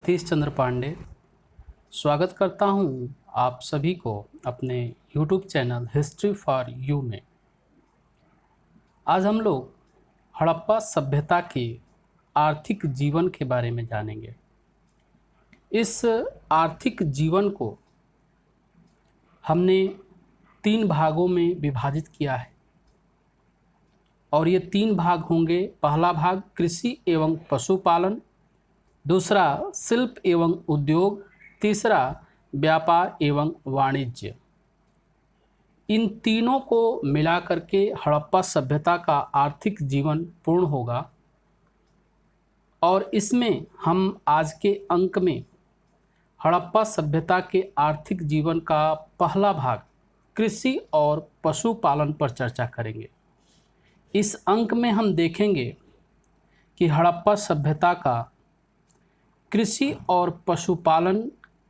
सतीश चंद्र पांडे स्वागत करता हूं आप सभी को अपने YouTube channel history for you में। आज हम लोग हड़प्पा सभ्यता के आर्थिक जीवन के बारे में जानेंगे। इस आर्थिक जीवन को हमने 3 भागों में विभाजित किया है और ये 3 भाग होंगे। पहला भाग कृषि एवं पशुपालन, दूसरा शिल्प एवं उद्योग, तीसरा व्यापार एवं वाणिज्य। इन तीनों को मिलाकर के हड़प्पा सभ्यता का आर्थिक जीवन पूर्ण होगा और इसमें हम आज के अंक में हड़प्पा सभ्यता के आर्थिक जीवन का पहला भाग कृषि और पशुपालन पर चर्चा करेंगे। इस अंक में हम देखेंगे कि हड़प्पा सभ्यता का कृषि और पशुपालन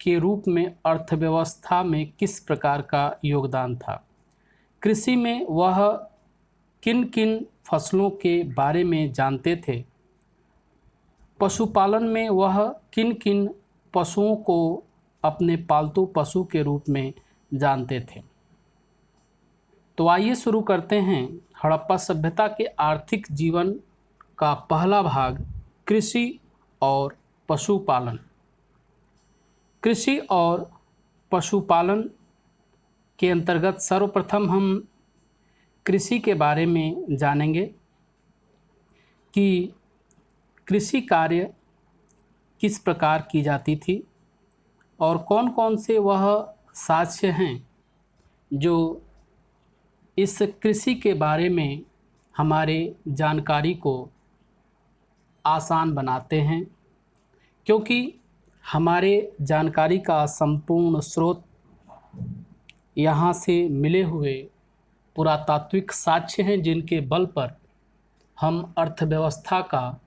के रूप में अर्थव्यवस्था में किस प्रकार का योगदान था। कृषि में वह किन किन फसलों के बारे में जानते थे, पशुपालन में वह किन किन पशुओं को अपने पालतू पशु के रूप में जानते थे। तो आइए शुरू करते हैं हड़प्पा सभ्यता के आर्थिक जीवन का पहला भाग कृषि और पशुपालन। कृषि और पशुपालन के अंतर्गत सर्वप्रथम हम कृषि के बारे में जानेंगे कि कृषि कार्य किस प्रकार की जाती थी और कौन कौन से वह साक्ष्य हैं जो इस कृषि के बारे में हमारे जानकारी को आसान बनाते हैं, क्योंकि हमारे जानकारी का संपूर्ण स्रोत यहाँ से मिले हुए पुरातात्विक साक्ष्य हैं, जिनके बल पर हम अर्थव्यवस्था का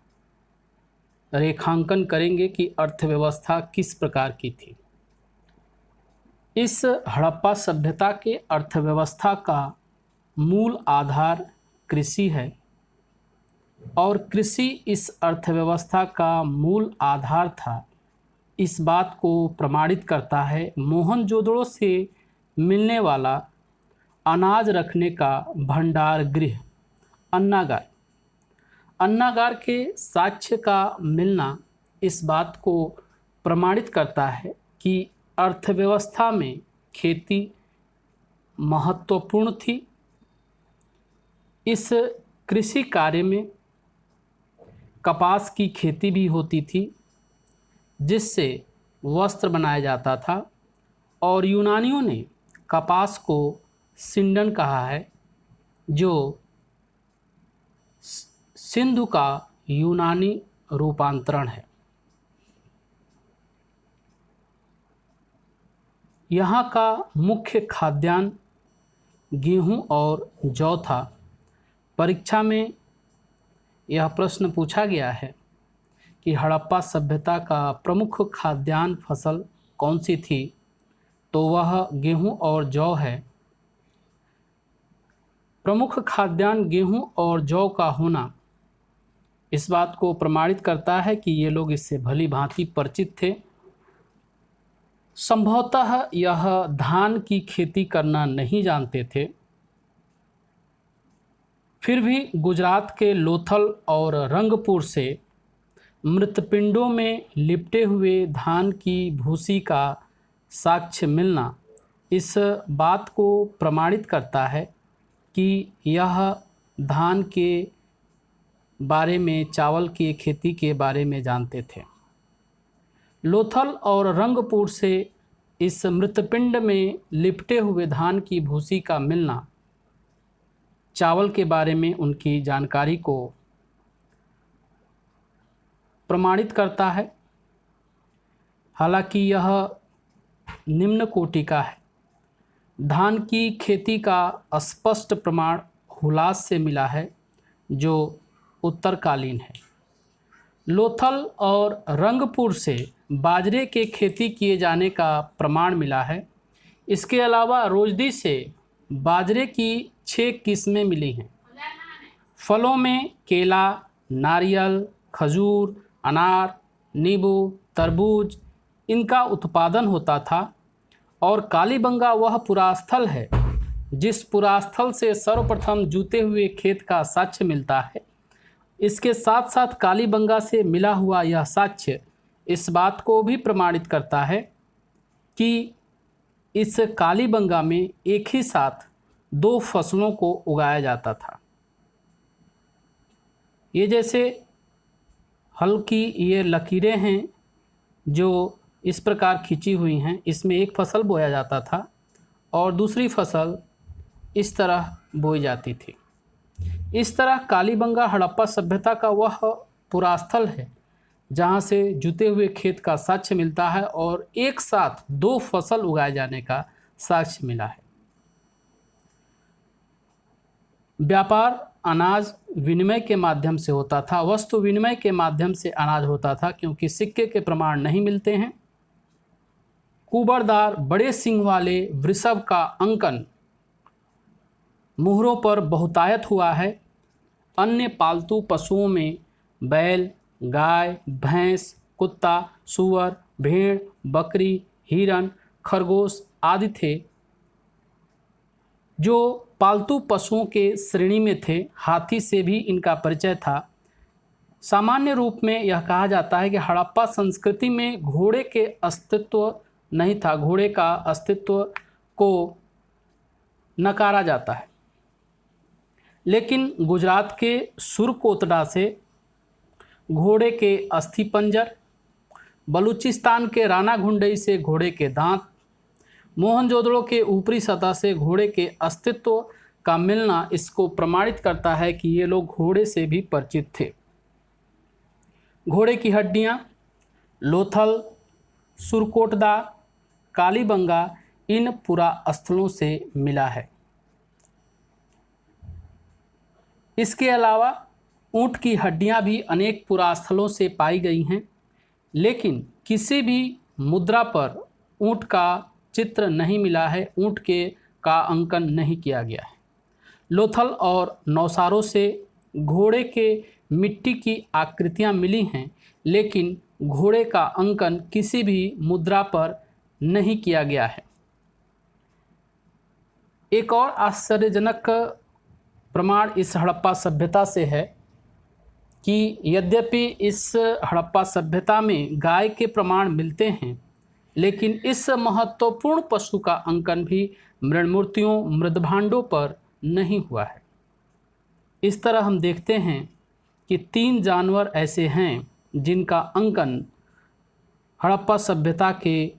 रेखांकन करेंगे कि अर्थव्यवस्था किस प्रकार की थी। इस हड़प्पा सभ्यता के अर्थव्यवस्था का मूल आधार कृषि है और कृषि इस अर्थव्यवस्था का मूल आधार था। इस बात को प्रमाणित करता है मोहनजोदड़ो से मिलने वाला अनाज रखने का भंडार गृह अन्नागार। अन्नागार के साक्ष्य का मिलना इस बात को प्रमाणित करता है कि अर्थव्यवस्था में खेती महत्वपूर्ण थी। इस कृषि कार्य में कपास की खेती भी होती थी, जिससे वस्त्र बनाया जाता था और यूनानियों ने कपास को सिंडन कहा है, जो सिंधु का यूनानी रूपांतरण है। यहाँ का मुख्य खाद्यान्न गेहूँ और जौ था। परीक्षा में यह प्रश्न पूछा गया है कि हड़प्पा सभ्यता का प्रमुख खाद्यान्न फसल कौन सी थी, तो वह गेहूं और जौ है। प्रमुख खाद्यान्न गेहूं और जौ का होना इस बात को प्रमाणित करता है कि ये लोग इससे भली भांति परिचित थे। संभवतः यह धान की खेती करना नहीं जानते थे। फिर भी गुजरात के लोथल और रंगपुर से मृतपिंडों में लिपटे हुए धान की भूसी का साक्ष्य मिलना इस बात को प्रमाणित करता है कि यह धान के बारे में, चावल की खेती के बारे में जानते थे। लोथल और रंगपुर से इस मृतपिंड में लिपटे हुए धान की भूसी का मिलना चावल के बारे में उनकी जानकारी को प्रमाणित करता है। हालांकि यह निम्न कोटि का है। धान की खेती का स्पष्ट प्रमाण हुलास से मिला है, जो उत्तरकालीन है। लोथल और रंगपुर से बाजरे के खेती किए जाने का प्रमाण मिला है। इसके अलावा रोजदी से बाजरे की 6 किस्में मिली हैं। फलों में केला, नारियल, खजूर, अनार, नींबू, तरबूज इनका उत्पादन होता था। और कालीबंगा वह पुरास्थल है जिस पुरास्थल से सर्वप्रथम जुते हुए खेत का साक्ष्य मिलता है। इसके साथ साथ कालीबंगा से मिला हुआ यह साक्ष्य इस बात को भी प्रमाणित करता है कि इस कालीबंगा में एक ही साथ 2 फसलों को उगाया जाता था। ये जैसे हल्की ये लकीरें हैं जो इस प्रकार खींची हुई हैं, इसमें एक फसल बोया जाता था और दूसरी फसल इस तरह बोई जाती थी। इस तरह कालीबंगा हड़प्पा सभ्यता का वह पुरास्थल है जहाँ से जुते हुए खेत का साक्ष्य मिलता है और एक साथ 2 फसल उगाए जाने का साक्ष्य मिला है। व्यापार अनाज विनिमय के माध्यम से होता था, वस्तु विनिमय के माध्यम से अनाज होता था, क्योंकि सिक्के के प्रमाण नहीं मिलते हैं। कुबड़दार बड़े सिंह वाले वृषभ का अंकन मुहरों पर बहुतायत हुआ है। अन्य पालतू पशुओं में बैल, गाय, भैंस, कुत्ता, सूअर, भेड़, बकरी, हिरन, खरगोश आदि थे जो पालतू पशुओं के श्रेणी में थे। हाथी से भी इनका परिचय था। सामान्य रूप में यह कहा जाता है कि हड़प्पा संस्कृति में घोड़े के अस्तित्व नहीं था, घोड़े का अस्तित्व को नकारा जाता है। लेकिन गुजरात के सुरकोतड़ा से घोड़े के अस्थिपंजर, बलूचिस्तान के राना घुंडई से घोड़े के दांत, मोहनजोदड़ो के ऊपरी सतह से घोड़े के अस्तित्व का मिलना इसको प्रमाणित करता है कि ये लोग घोड़े से भी परिचित थे। घोड़े की हड्डियां लोथल, सुरकोटदा, कालीबंगा इन पुरास्थलों से मिला है। इसके अलावा ऊँट की हड्डियां भी अनेक पुरास्थलों से पाई गई हैं, लेकिन किसी भी मुद्रा पर ऊँट का चित्र नहीं मिला है, ऊँट का अंकन नहीं किया गया है। लोथल और नौसारों से घोड़े के मिट्टी की आकृतियां मिली हैं, लेकिन घोड़े का अंकन किसी भी मुद्रा पर नहीं किया गया है। एक और आश्चर्यजनक प्रमाण इस हड़प्पा सभ्यता से है कि यद्यपि इस हड़प्पा सभ्यता में गाय के प्रमाण मिलते हैं, लेकिन इस महत्वपूर्ण पशु का अंकन भी मृणमूर्तियों, मृदभांडों पर नहीं हुआ है। इस तरह हम देखते हैं कि 3 जानवर ऐसे हैं जिनका अंकन हड़प्पा सभ्यता के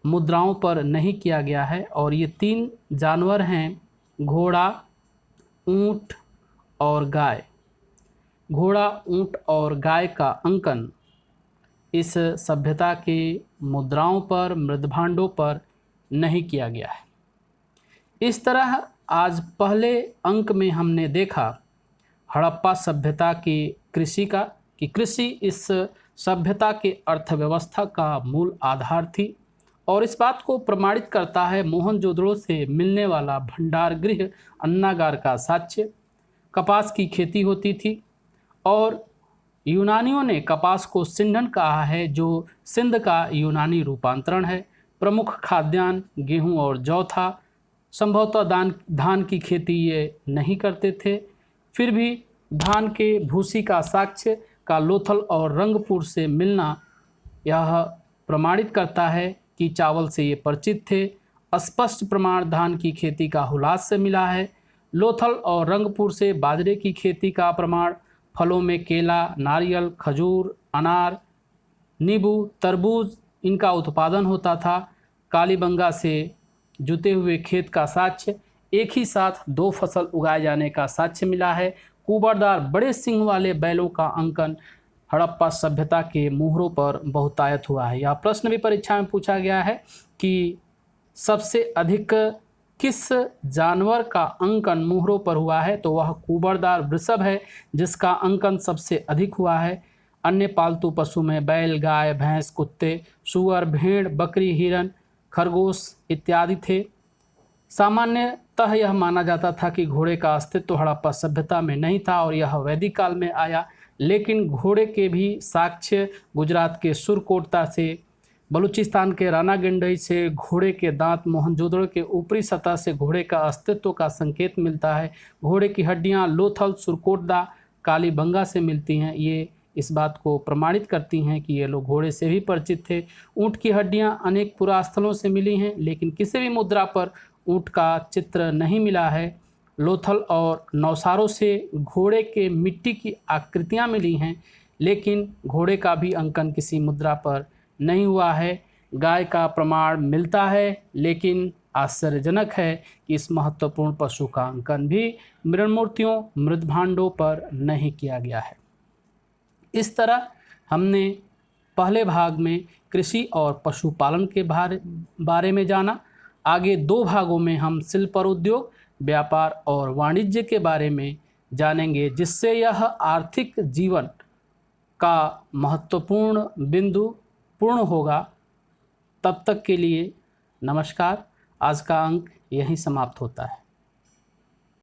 मुद्राओं पर नहीं किया गया है, और ये 3 जानवर हैं घोड़ा, ऊंट और गाय। घोड़ा, ऊंट और गाय का अंकन इस सभ्यता के मुद्राओं पर, मृदभांडों पर नहीं किया गया है। इस तरह आज पहले अंक में हमने देखा हड़प्पा सभ्यता की कृषि का, कि कृषि इस सभ्यता के अर्थव्यवस्था का मूल आधार थी, और इस बात को प्रमाणित करता है मोहनजोदड़ो से मिलने वाला भंडार गृह अन्नागार का साक्ष्य। कपास की खेती होती थी और यूनानियों ने कपास को सिंधन कहा है, जो सिंध का यूनानी रूपांतरण है। प्रमुख खाद्यान्न गेहूं और जौ था। संभवतः धान की खेती ये नहीं करते थे, फिर भी धान के भूसी का साक्ष्य का लोथल और रंगपुर से मिलना यह प्रमाणित करता है कि चावल से ये परिचित थे। स्पष्ट प्रमाण धान की खेती का हुलास से मिला है। लोथल और रंगपुर से बाजरे की खेती का प्रमाण, फलों में केला, नारियल, खजूर, अनार, नींबू, तरबूज इनका उत्पादन होता था। कालीबंगा से जुते हुए खेत का साक्ष्य, एक ही साथ 2 फसल उगाए जाने का साक्ष्य मिला है। कुबड़दार बड़े सिंह वाले बैलों का अंकन हड़प्पा सभ्यता के मुहरों पर बहुतायत हुआ है। यह प्रश्न भी परीक्षा में पूछा गया है कि सबसे अधिक किस जानवर का अंकन मुहरों पर हुआ है, तो वह कुबड़दार वृषभ है जिसका अंकन सबसे अधिक हुआ है। अन्य पालतू पशु में बैल, गाय, भैंस, कुत्ते, सूअर, भेड़, बकरी, हिरन, खरगोश इत्यादि थे। सामान्यतः यह माना जाता था कि घोड़े का अस्तित्व हड़प्पा सभ्यता में नहीं था और यह वैदिक काल में आया, लेकिन घोड़े के भी साक्ष्य गुजरात के सुरकोटता से, बलूचिस्तान के रानागंडई से घोड़े के दांत, मोहनजोदड़ो के ऊपरी सतह से घोड़े का अस्तित्व का संकेत मिलता है। घोड़े की हड्डियां लोथल, सुरकोटदा, कालीबंगा से मिलती हैं। ये इस बात को प्रमाणित करती हैं कि ये लोग घोड़े से भी परिचित थे। ऊँट की हड्डियां अनेक पुरास्थलों से मिली हैं, लेकिन किसी भी मुद्रा पर ऊँट का चित्र नहीं मिला है। लोथल और नौसारों से घोड़े के मिट्टी की आकृतियां मिली हैं, लेकिन घोड़े का भी अंकन किसी मुद्रा पर नहीं हुआ है। गाय का प्रमाण मिलता है, लेकिन आश्चर्यजनक है कि इस महत्वपूर्ण पशु का अंकन भी मृणमूर्तियों, मृदभांडों पर नहीं किया गया है। इस तरह हमने पहले भाग में कृषि और पशुपालन के बारे में जाना। आगे 2 भागों में हम शिल्प और उद्योग, व्यापार और वाणिज्य के बारे में जानेंगे, जिससे यह आर्थिक जीवन का महत्वपूर्ण बिंदु पूर्ण होगा। तब तक के लिए नमस्कार। आज का अंक यहीं समाप्त होता है।